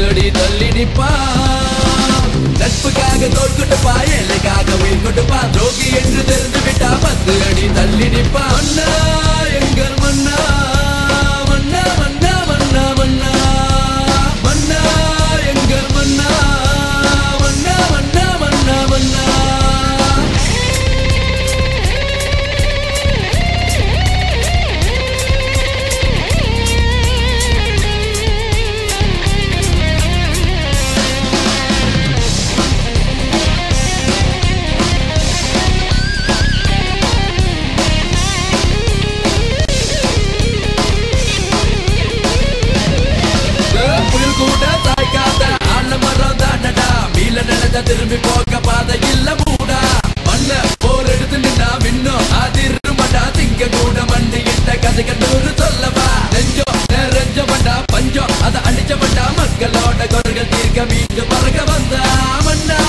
அடி தள்ளி நிப்பா நட்புக்காக தோல் கொடுப்பா எல்லைக்காக உயிர் கொடுப்பா துரோகி என்று தெரிந்து விட்டா 10 அடி தள்ளி நிப்பா மன்னா எங்கள் மன்னா மன்னா மன்னா மன்னா மன்னா மன்னா எங்கள் மன்னா மன்னா மன்னா மன்னா மன்னா திரும்பி போக பாதை இல்ல மூடா மண்ண போர் எடுத்து நின்னா மின்னும் அதிர்மடா திங்க கூட மண்டி இட்ட கதைகள் 100 சொல்லவா நெஞ்சம் நிறைஞ்ச மண்டா பஞ்சம் அதை அடிச்ச மண்டா மக்களோட குரல்கள் தீர்க்க மீண்டு பறக்க வந்தா மன்னா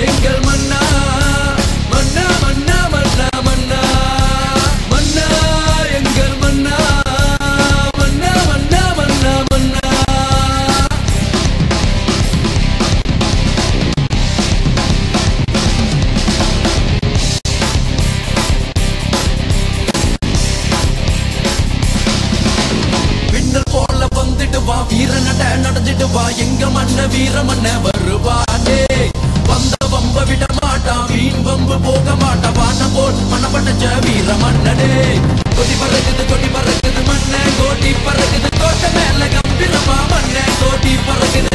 எங்கள் மன்னா மன்னா மன்னா மன்னா மன்னா மன்னா எங்கள் மன்னா மன்னா மன்னா மன்னா மன்னா வீர நட நடந்துட்டு வா எங்க மண்ண வீர மண்ண வருவானே வந்த வம்ப விட மாட்டான் வீண் வம்பு போக மாட்டான் வான போல் மன படைச்ச வீர மன்னனே கொடி பறக்குது மண்ண கோட்டி பறக்குது கோட்டை மேல கம்பிரமா மண்ண கோட்டி பறக்குது